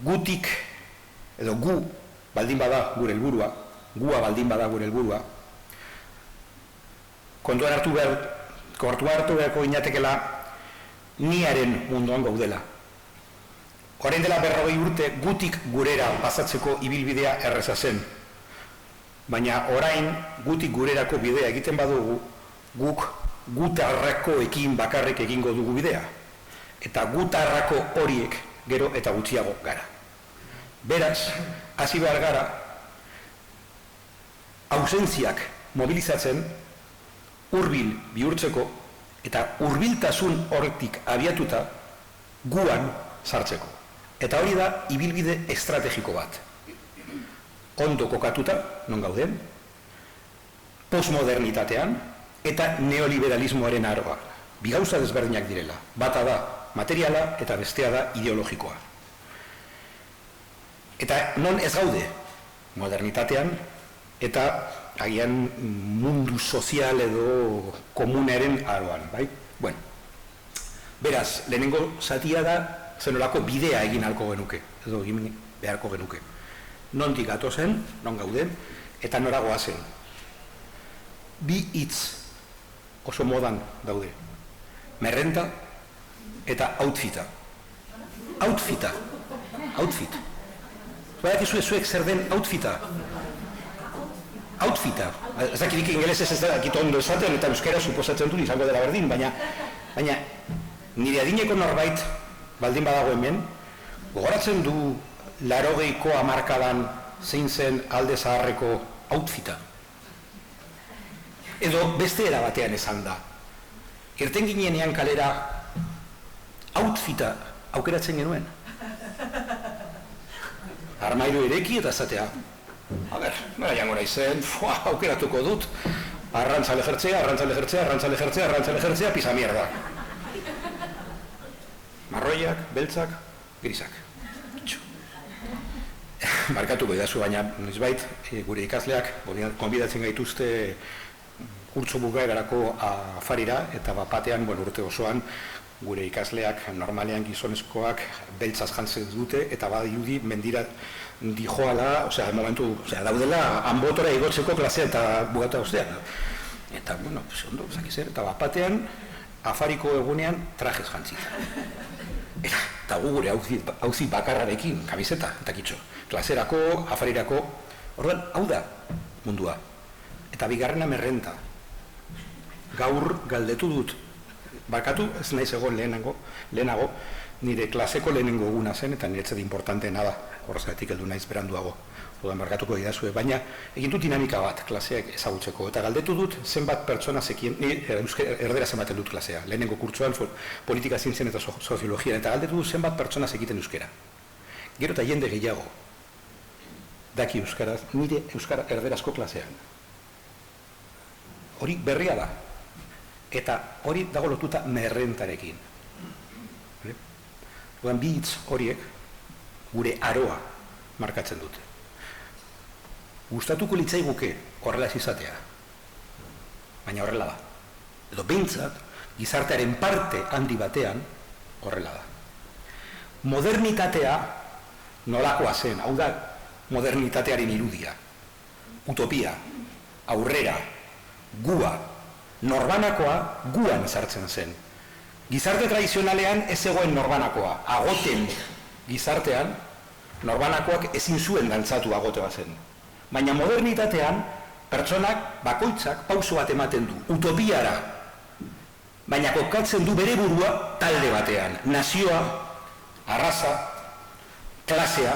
gutik, edo gu baldin bada gure helburua, gua baldin bada gure helburua, kontuan hartu beharko inatekela niaren munduan gaudela. Orain dela 40 urte gutik gurera pasatzeko ibilbidea erreza zen. Baina orain gutik gurerako bidea egiten badugu, guk gutarrakoekin bakarrik egingo dugu bidea. Eta gutarrako horiek gero eta gutxiago gara. Beraz, hasi behar gara, ausentziak mobilizatzen, hurbil bihurtzeko, eta hurbiltasun horretik abiatuta guan sartzeko. Eta hori da ibilbide estrategiko bat. Ondo kokatuta, non gauden, postmodernitatean eta neoliberalismoaren aroa. Bi gauza desberdinak direla. Bata da materiala eta bestea da ideologikoa. Eta non ez gaude modernitatean eta agian mundu sozial edo komunaren aroan, bai? Bueno, beraz, lehenengo zatia da zenolako bidea egin halko genuke, edo egin beharko genuke. Nondik gatozen, non gauden, eta noragoa zen. Bi hitz oso modan daude. Merrenta eta outfita. Outfita. Outfit. Zuek zer den outfita? Outfita. Ez dakirik ingelesez ez da dakit ondo esaten eta euskera suposatzen dut izango dela berdin, baina nire adineko norbait baldin badago hemen, gogoratzen du 80ko hamarkadan zein zen alde zaharreko outfita. Edo beste era batean esan da. Irten ginenean kalera outfita aukeratzen genuen. Armairu ireki eta zatea. A ber, nora jango naizen, aukeratuko dut, arrantzale jertzea, pisa mierda. Marroiak, beltzak, grisak. Markatuko idazu, baina nizbait, gure ikasleak, konbidatzen gaituzte kurtso bukaerarako afarira, eta batean, urte osoan, gure ikasleak, normalean gizonezkoak beltzaz jantzen dute, eta badirudi mendira dijoala, momentu, daudela, hanbotora igotzeko klasea eta bugatu ostean. Eta, ondo, zakizer, eta batean, afariko egunean trajez jantzita. Eta gure hauzi bakarrarekin, kamiseta, eta kitxo. Klaserako, afarirako, orduan, hau da mundua. Eta bigarrena merrenta. Gaur galdetu dut, barkatu, ez nahi zegoen lehenago, nire klaseko lehenengo eguna zen, eta niretzat importanteena da, horrezgatik heldu naiz beranduago. Orduan barkatuko idazue, baina egin dut dinamika bat klaseak ezagutzeko. Eta galdetu dut zenbat pertsona zekien, erdera zenbaten dut klasea, lehenengo kurtsoan politika zientzien eta soziologian, eta galdetu dut zenbat pertsona zekiten euskera. Gero eta jende gehiago daki euskaraz, nire euskara erderazko klasean. Hori berria da. Eta hori dago lotuta merrentarekin. Orduan bi hitz horiek gure aroa markatzen dute. Gustatuko litzaiguke horrela ez izatea, baina horrela da. Edo behintzat, gizartearen parte handi batean horrela da. Modernitatea nolakoa zen, hau da modernitatearen irudia. Utopia, aurrera, gua, norbanakoa guan sartzen zen. Gizarte tradizionalean ez zegoen norbanakoa, agoten gizartean norbanakoak ezin zuen dantzatu agote bazen. Baina modernitatean, pertsonak bakoitzak pauso bat ematen du, utopiara. Baina kokatzen du bere burua talde batean. Nazioa, arraza, klasea.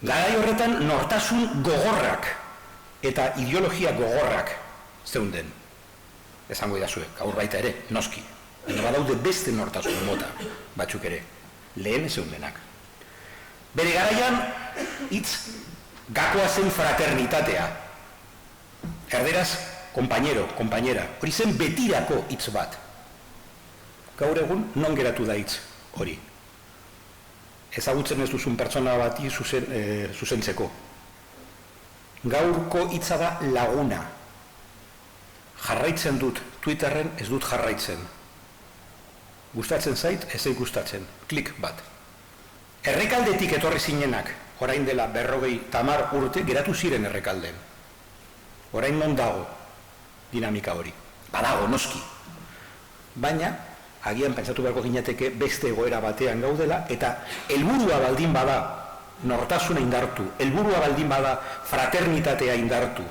Garai horretan nortasun gogorrak eta ideologia gogorrak zeunden. Esango idazue, gaur baita ere, noski. Baina badaude beste nortasun mota, batzuk ere, lehen zeundenak. Bere garaian, hitz gakoa zen fraternitatea. Erderaz, compañero, compañera. Hori zen betirako hitz bat. Gaur egun, non geratu da hitz hori. Ezagutzen ez duzun pertsona bati zuzentzeko. Gaurko hitza da laguna. Jarraitzen dut, Twitterren ez dut jarraitzen. Gustatzen zait, ez gustatzen. Klik bat. Errekaldetik etorri zinenak, orain dela 50 urte, geratu ziren errekalden. Orain non dago dinamika hori. Badago, noski. Baina, agian pentsatu beharko ginateke beste egoera batean gaudela, eta helburua baldin bada nortasuna indartu, helburua baldin bada fraternitatea indartu,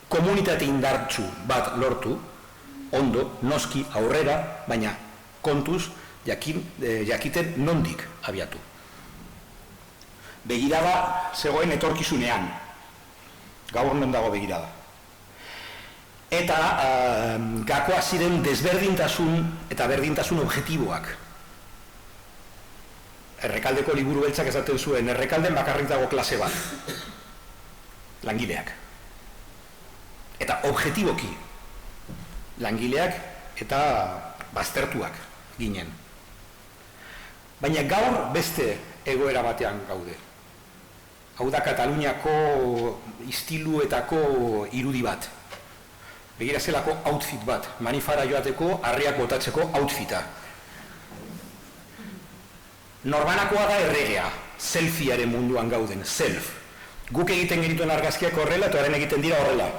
komunitate indartsu bat lortu, ondo, noski, aurrera, baina kontuz, jakiten nondik abiatu. Begirada zegoen etorkizunean, gaur non dago begirada. Eta gakoa ziren desberdintasun eta berdintasun objektiboak. Errekaldeko liburu beltzak esaten zuen, errekalden bakarrik dago klase bat, langileak. Eta objektiboki, langileak eta baztertuak ginen. Baina gaur beste egoera batean gaude. Hau da Kataluniako istiluetako irudi bat. Begira zelako outfit bat, manifara joateko, harriak botatzeko outfita. Norbanakoa da erregea, selfiearen munduan gauden, self. Guk egiten genituen argazkiak horrela, eta horren egiten dira horrela.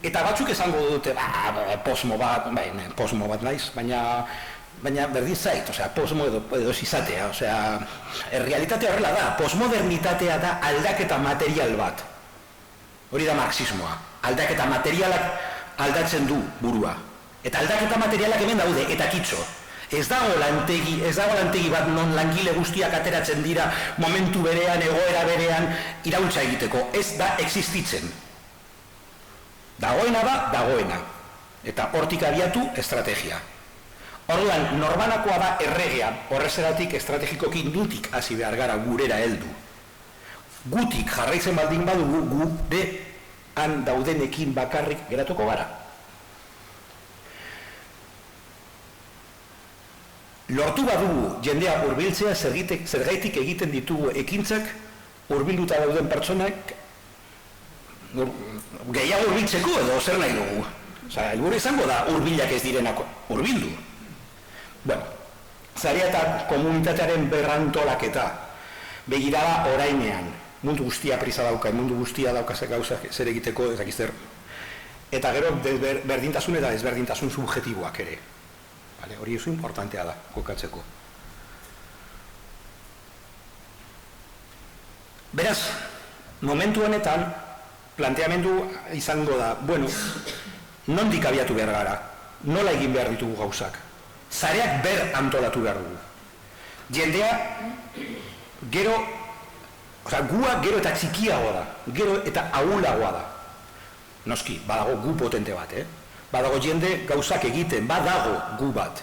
Eta batzuk esango dute, posmo bat naiz, baina berdin zait, posmo edo izatea, errealitatea horrela da, posmodernitatea da aldaketa material bat. Hori da marxismoa, aldaketa materialak aldatzen du burua. Eta aldaketa materialak hemen daude, eta kitxo. Ez dago lantegi bat non langile guztiak ateratzen dira momentu berean, egoera berean, iraultza egiteko. Ez da existitzen. Dagoena da, dagoena. Eta hortik abiatu estrategia. Orduan, norbanakoa da erregea, horrezeratik estrategikoki nutik hasi behar gara gurera heldu. Gutik jarraitzen baldin badugu gurean daudenekin bakarrik geratuko gara. Lortu badugu jendea hurbiltzea zergaitik egiten ditugu ekintzak hurbilduta dauden pertsonak gehiago hurbiltzeko edo zer nahi dugu. Helburu izango da hurbilak ez direnak hurbildu. Bueno, zaria eta komunitatearen berrantolaketa begirada orainean. Mundu guztia prisa dauka, mundu guztia dauka gauzak zer egiteko, ezakizter. Eta gero berdintasun eta desberdintasun subjetiboak ere. Hori oso importantea da, kokatzeko. Beraz, momentu honetan, planteamendu izango da, nondik abiatu behar gara, nola egin behar ditugu gauzak. Zareak ber antolatu behar dugu. Jendea, gua gero eta txikiagoa da, gero eta ahulagoa da. Noski, badago gu potente bat, Badago jende gauzak egiten, badago gu bat.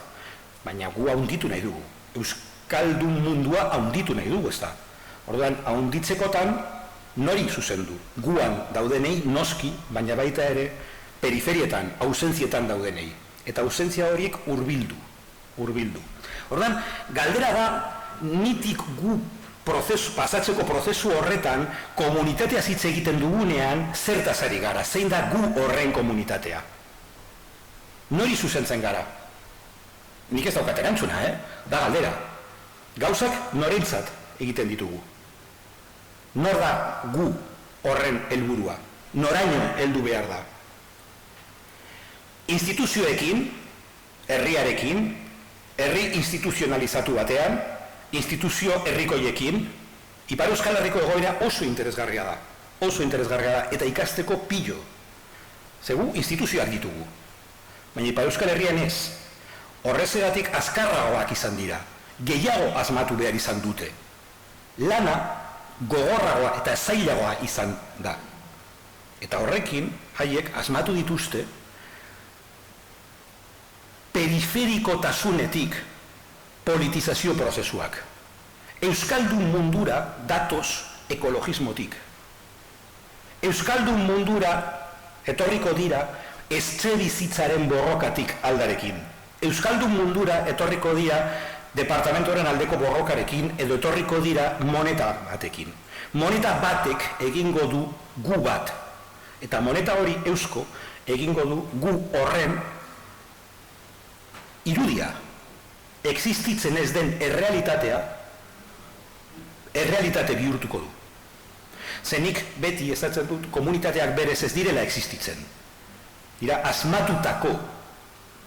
Baina gu haunditu nahi dugu. Euskaldun mundua haunditu nahi dugu, ez da. Orduan, haunditzekotan nori zuzendu. Guan daudenei noski, baina baita ere periferietan, ausentzietan daudenei. Eta ausentzia horiek hurbildu. Orduan, galdera da, nitik gu pasatzeko prozesu horretan, komunitatea hitz egiten dugunean, zertaz ari gara, zein da gu horren komunitatea. Nori zuzentzen gara? Nik ez daukat erantzuna, da galdera. Gauzak norentzat egiten ditugu. Nor da gu horren helburua? Noraino heldu behar da? Instituzioekin, herriarekin, herri instituzionalizatu batean, instituzio herrikoiekin, Ipar Euskal Herriko egoera oso interesgarria da. Eta ikasteko pillo. Zegu, instituzioak ditugu. Baina Ipar Euskal Herrian ez. Horrezeratik azkarragoak izan dira. Gehiago asmatu behar izan dute. Lana gogorragoa eta zailagoa izan da. Eta horrekin, haiek asmatu dituzte periferikotasunetik politizazio prozesuak. Euskaldun mundura datoz ekologismotik. Euskaldun mundura etorriko dira etxebizitzaren borrokatik aldarekin. Euskaldun mundura etorriko dira departamentoren aldeko borrokarekin edo etorriko dira moneta batekin. Moneta batek egingo du gu bat. Eta moneta hori eusko egingo du gu horren irudia. Existitzen ez den errealitatea errealitate bihurtuko du. Zenik beti ezatzen dut komunitateak berez ez direla existitzen. Dira asmatutako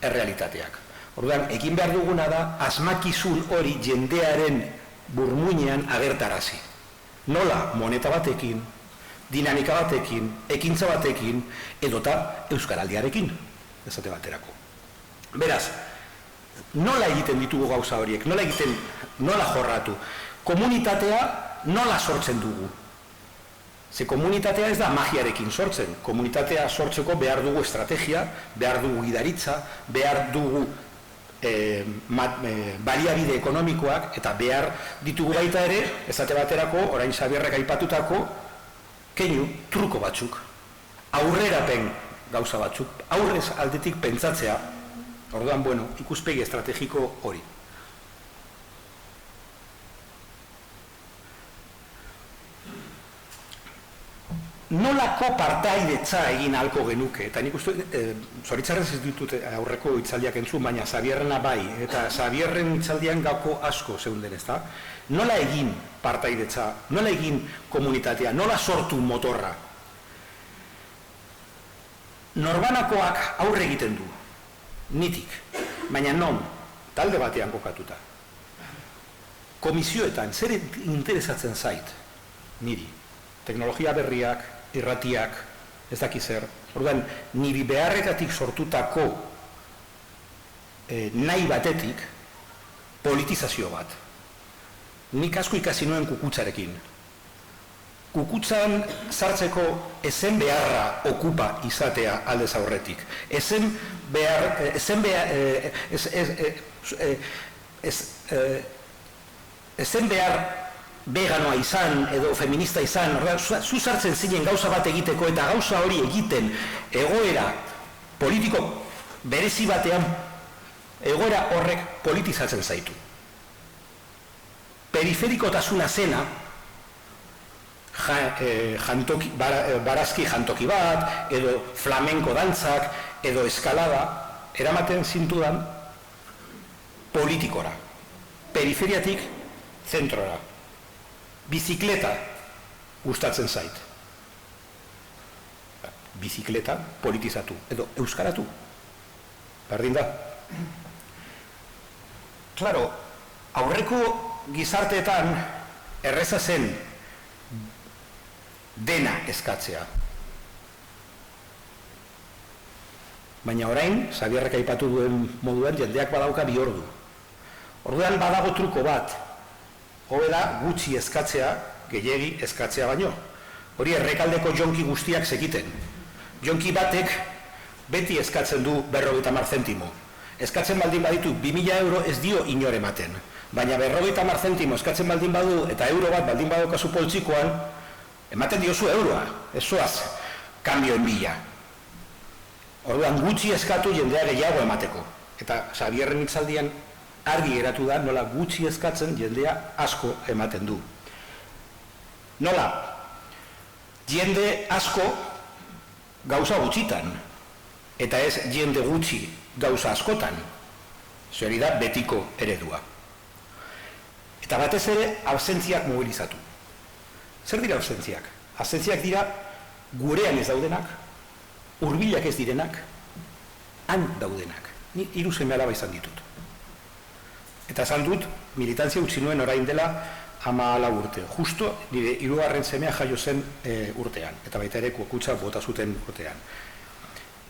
errealitateak. Orduan, egin behar duguna da asmakizun hori jendearen burmuinean agertarazi. Nola moneta batekin, dinamika batekin, ekintza batekin, edota euskaraldiarekin, esate baterako. Beraz, nola egiten ditugu gauza horiek, nola jorratu, komunitatea nola sortzen dugu. Ze komunitatea ez da magiarekin sortzen, komunitatea sortzeko behar dugu estrategia, behar dugu gidaritza, behar dugu baliabide ekonomikoak, eta behar ditugu baita ere, esate baterako, orain Xabierrek aipatutako, keinu, truko batzuk, aurrerapen gauza batzuk, aurrez aldetik pentsatzea, orduan, bueno, ikuspegi estrategiko hori. Nolako partaidetza egin ahalko genuke, eta nik uste, zoritzarrez ez ditut aurreko hitzaldiak entzun, baina Xabierrena bai, eta Xabierren hitzaldian gauko asko zeunden, ezta? Nola egin partaidetza, nola egin komunitatea, nola sortu motorra? Norbanakoak aurre egiten du, nitik, baina non, talde batean kokatuta. Komisioetan, zer interesatzen zait, niri, teknologia berriak, irratiak, ez daki zer. Orduan, niri beharretatik sortutako nahi batetik politizazio bat. Nik asko ikasi nuen kukutzarekin. Kukutzan sartzeko ezen beharra okupa izatea aldez aurretik. Ezen behar veganoa izan edo feminista izan, zu sartzen zinen gauza bat egiteko eta gauza hori egiten egoera politiko berezi batean, egoera horrek politizatzen zaitu. Periferikotasuna zena, barazki jantoki bat, edo flamenko dantzak, edo eskalada, eramaten zintudan politikora, periferiatik zentrora. Bizikleta gustatzen zait. Bizikleta politizatu, edo euskaratu. Berdin da. Claro, aurreko gizarteetan erreza zen dena eskatzea. Baina orain, Xabierrek aipatu duen moduan, jendeak badauka bi ordu. Orduan badago truko bat, hobe da gutxi eskatzea, gehiegi eskatzea baino. Hori errekaldeko jonki guztiak zekiten. Jonki batek beti eskatzen du 50 zentimo. Eskatzen baldin baditu 2000 euro ez dio inor ematen. Baina 50 zentimo eskatzen baldin badu eta euro bat baldin badokazu poltsikoan, ematen diozu euroa, ez zoaz, kambioen bila. Orduan gutxi eskatu jendea gehiago emateko. Eta Xabierren hitzaldian argi geratu da nola gutxi eskatzen jendea asko ematen du. Nola? Jende asko gauza gutxitan, eta ez jende gutxi gauza askotan. Hori da betiko eredua. Eta batez ere, absentziak mobilizatu. Zer dira absentziak? Absentziak dira gurean ez daudenak, hurbilak ez direnak, han daudenak. Ni 3 seme-alaba izan ditut. Eta esan dut, militantzia utzi nuen orain dela 14 urte. Justo nire 3. semea jaio zen urtean. Eta baita ere kukutza bota zuten urtean.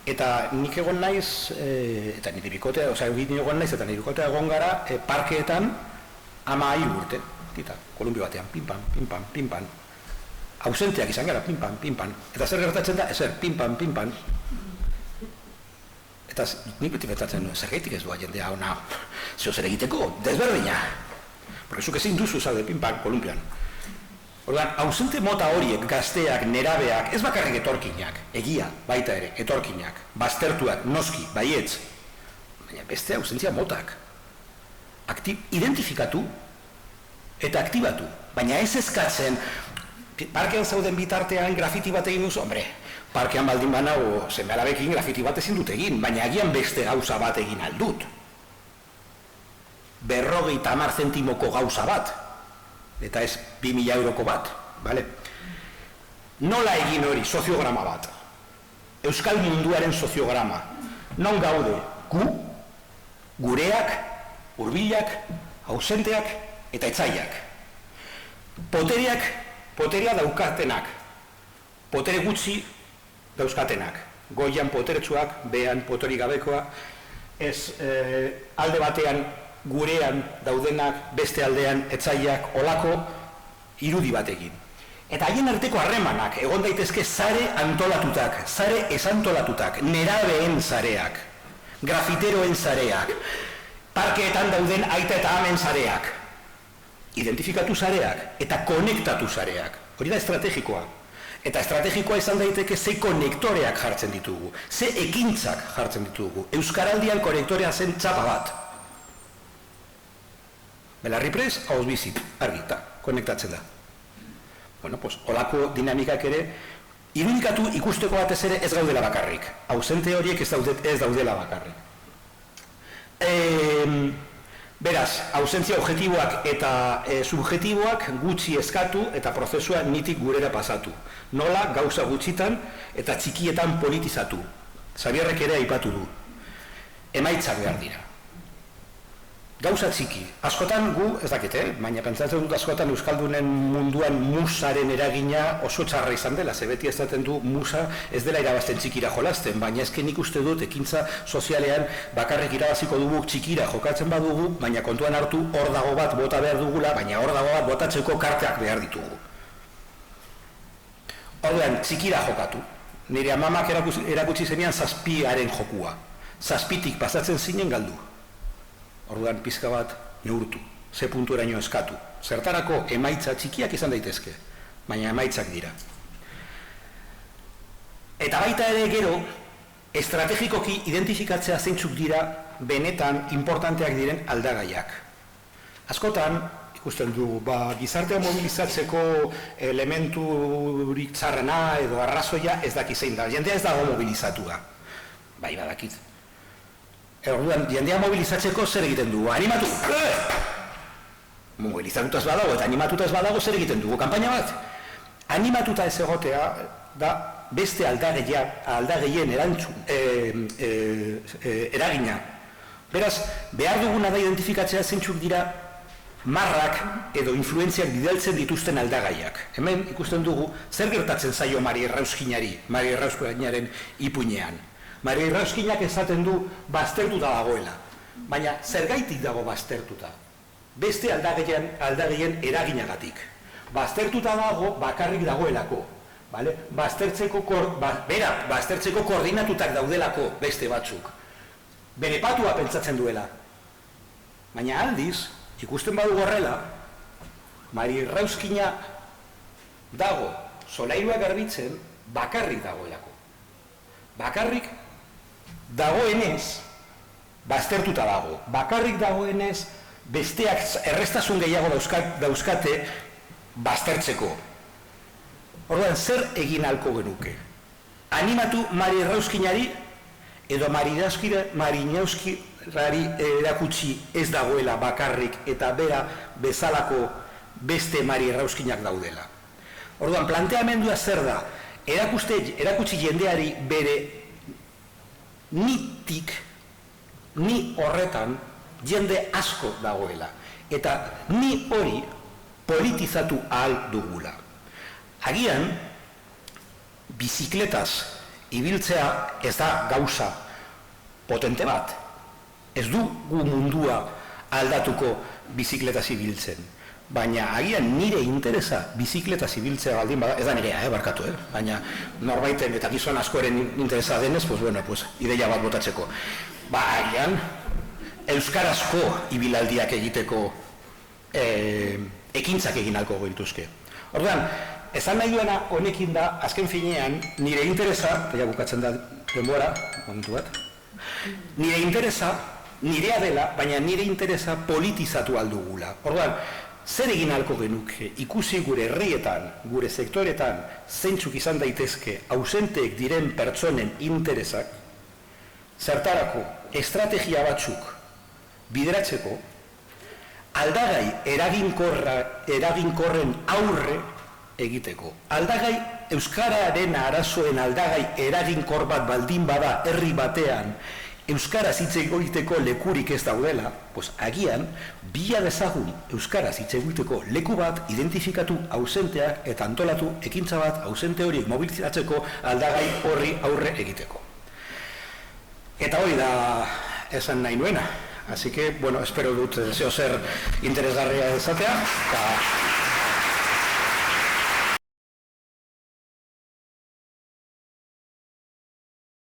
Eta nik egon naiz, eta nire bikotea, egon naiz eta nire bikotea egon gara parkeetan 13 urte. Tita, Kolumbio batean, pinpan, pinpan, pinpan. Ausenteak izan gara, pinpan, pinpan. Eta zer gertatzen da, ezer, pinpan, pinpan. Eta nik beti betatzen, zergeitik ez doa jendea ona, zeo zer egiteko, desberdina. Porque zuk ezin duzu zaude pinpan Kolumbian. Orduan, ausente mota horiek, gazteak, nerabeak, ez bakarrik etorkinak, egia, baita ere, etorkinak, baztertuak, noski, baietz, baina beste ausentzia motak. Identifikatu eta aktibatu, baina ez eskatzen, parkean zauden bitartean grafiti bat egin duzu, hombre, parkean baldin banago seme-alabekin grafiti bat ezin dut egin, baina agian beste gauza bat egin aldut. 50 zentimoko gauza bat. eta ez 2.000 euroko bat, bale? Nola egin hori, soziograma bat? Euskal munduaren soziograma. Non gaude? Gu, gureak, hurbilak, ausenteak eta etzaiak. Poterea daukatenak. Potere gutxi dauzkatenak. Goian poteretsuak, behan poterik gabekoa. Ez alde batean gurean daudenak, beste aldean etzaiak, olako irudi batekin. Eta haien arteko harremanak, egon daitezke sare antolatutak, sare esantolatutak, nerabeen sareak, grafiteroen sareak, parkeetan dauden aita eta amen sareak, identifikatu sareak eta konektatu sareak. Hori da estrategikoa. Eta estrategikoa izan daiteke ze konektoreak jartzen ditugu, ze ekintzak jartzen ditugu. Euskaraldian konektorea zen txapa bat. Belarri prez, hauz bizit, argi, eta konektatzen da. Bueno, pues, olako dinamikak ere, irudikatu ikusteko batez ere ez gaudela bakarrik. Ausente horiek ez daudela bakarrik. Beraz, ausentzia objektiboak eta subjektiboak gutxi eskatu eta prozesua nitik gurera pasatu. Nola gauza gutxitan eta txikietan politizatu. Xabierrek ere aipatu du. Emaitzak behar dira. Gauza txiki. Askotan gu, ez dakite, baina pentsatzen dut askotan Euskaldunen munduan musaren eragina oso txarra izan dela. Ze beti esaten du musa ez dela irabazten txikira jolasten, baina ezken nik uste dut ekintza sozialean bakarrik irabaziko dugu txikira jokatzen badugu, baina kontuan hartu hor dago bat bota behar dugula, baina hor dago bat botatzeko karteak behar ditugu. Orduan, txikira jokatu. Nire amamak erakutsi zenean zazpiaren jokua. Zazpitik pasatzen zinen galdu. Orduan pizka bat neurtu, ze puntueraino eskatu. Zertarako emaitza txikiak izan daitezke, baina emaitzak dira. Eta baita ere gero, estrategikoki identifikatzea zeintzuk dira benetan importanteak diren aldagaiak. Askotan, ikusten dugu, gizartea mobilizatzeko elementurik txarrena edo arrazoia ez daki zein da. Jendea ez dago mobilizatua. Bai, badakit. Orduan, jendea mobilizatzeko zer egiten dugu? Animatu! Mobilizatuta ez badago eta animatuta ez badago zer egiten dugu? Kanpaina bat? Animatuta ez egotea da beste aldagehien eragina. Beraz, behar duguna da identifikatzea zeintzuk dira marrak edo influentziak bidaltzen dituzten aldagaiak. Hemen ikusten dugu zer gertatzen zaio Mari Errauskinaren ipuinean. Mari Errauskinak esaten du baztertuta dagoela, baina zergaitik dago baztertuta? Beste aldagehien eraginagatik. Baztertuta dago bakarrik dagoelako. Baztertzeko koordinatutak daudelako beste batzuk. Bere patua pentsatzen duela. Baina aldiz, ikusten badu horrela, Mari Errauskina dago solairua garbitzen bakarrik dagoelako. Bakarrik dagoenez, baztertuta dago. Bakarrik dagoenez, besteak errestasun gehiago dauzkate baztertzeko. Orduan, zer egin ahalko genuke? Animatu Mari Errauskinari edo Mari Errauskirari erakutsi ez dagoela bakarrik eta bera bezalako beste Mari Errauskinak daudela. Orduan, planteamendua zer da? Erakutsi jendeari bere nitik, ni horretan jende asko dagoela. Eta ni hori politizatu ahal dugula. Agian, bizikletaz ibiltzea ez da gauza potente bat. Ez dugu mundua aldatuko bizikletaz ibiltzen. Baina agian nire interesa bizikletaz ibiltzea baldin bada, ez da nirea, barkatu, baina norbaiten eta gizon askoren interesa denez, ideia bat botatzeko. Agian, euskarazko ibilaldiak egiteko ekintzak egin ahalko gintuzke. Orduan, esan nahi duena honekin da, azken finean, nire interesa, eta bukatzen da denbora, momentu bat, nire interesa, nirea dela, baina nire interesa politizatu aldugula. Orduan, zer egin ahalko genuke ikusi gure herrietan, gure sektoretan, zeintzuk izan daitezke ausenteek diren pertsonen interesak, zertarako estrategia batzuk bideratzeko, aldagai eraginkorren aurre egiteko. Aldagai, euskararen arazoen aldagai eraginkor bat baldin bada herri batean, euskaraz hitz egiteko lekurik ez daudela, pues agian, bila dezagun euskaraz hitz egiteko leku bat identifikatu ausenteak eta antolatu ekintza bat ausente horiek mobilizatzeko aldagai horri aurre egiteko. Eta hori da esan nahi nuena. Así que, bueno, espero dut zeo zer interesgarria esatea, eta